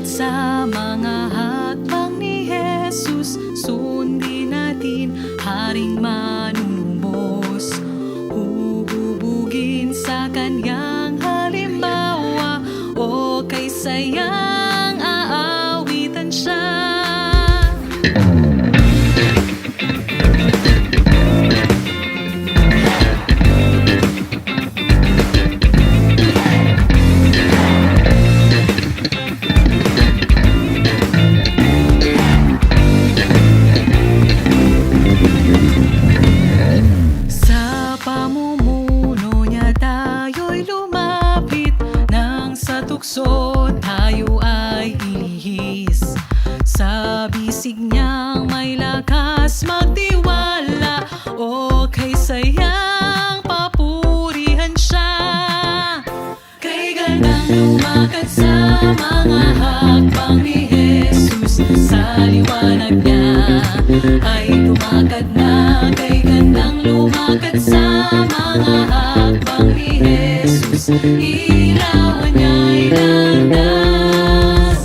sa mga hakbang ni Jesus. Sundin natin Haring manunubos, hubugin sa kanyang halimbawa, o kay sayang aawitan siya. Tukso tayo ay ilihis, sa bisig niyang may lakas magtiwala, o kay sayang papurihan siya. Kay gandang lumakad sa mga hakbang ni Jesus, sa liwanag niya ay lumakad na. Kay gandang lumakad sa mga hakbang ni Jesus, ilawan niya'y landas.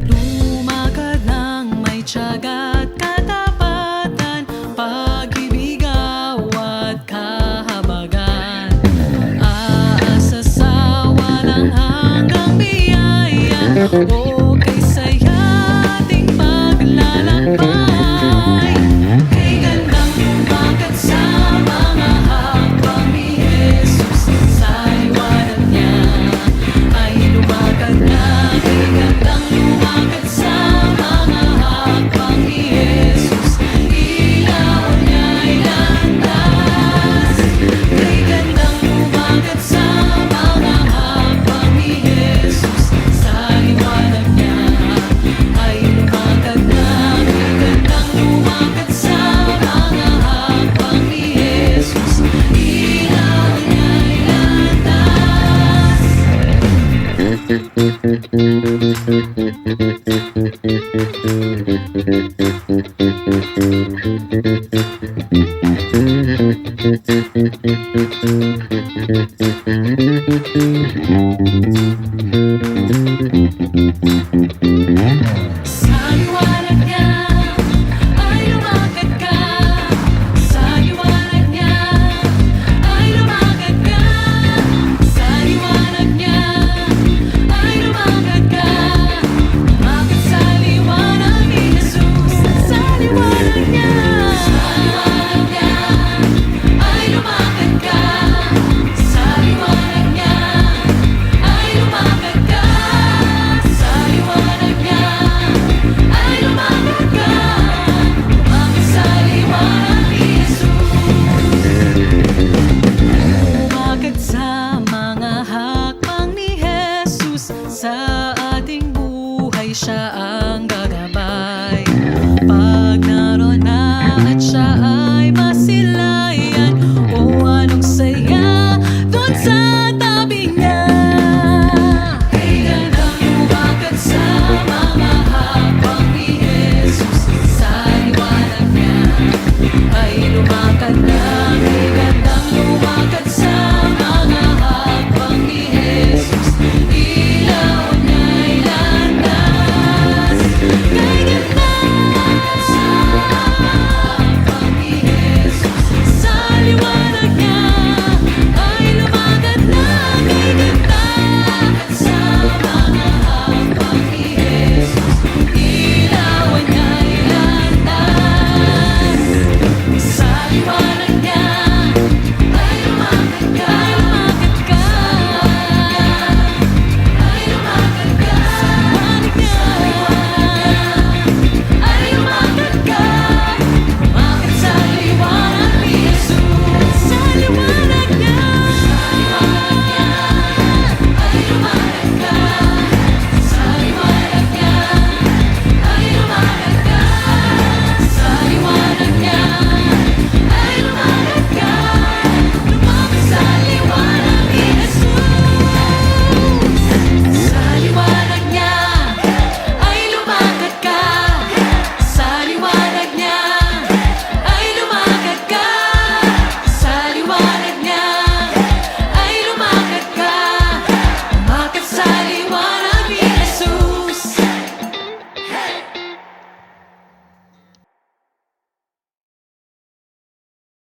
Lumakad ng may tiyaga at katapatan, pag-ibig, awat, kahabagan. Aasa sa walang hanggang biyaya, o kay saya ating paglalakbay. Kay gandang lumakad sa mga hakbang ni Jesus, sa liwanag niya ay lumakad na. Kay gandang lumakad sa mga hakbang ni Jesus, ilaw niya'y landas. Kay gandang lumakad sa mga hakbang ni Jesus, sa liwanag niya ay lumakad na. Kay gandang lumakad sa mga hakbang ni Jesus, ilaw niya'y landas. Sa liwanag niya ay lumakad ka, sa liwanag niya ay lumakad ka, sa liwanag niya ay lumakad ka. Lumakad sa liwanag ni Jesus, sa liwanag niya ay lumakad ka, sa liwanag niya ay lumakad ka, sa liwanag niya ay lumakad ka. Lumakad sa liwanag ni Jesus. Lumakad sa mga hakbang ni Jesus, sa ating buhay siya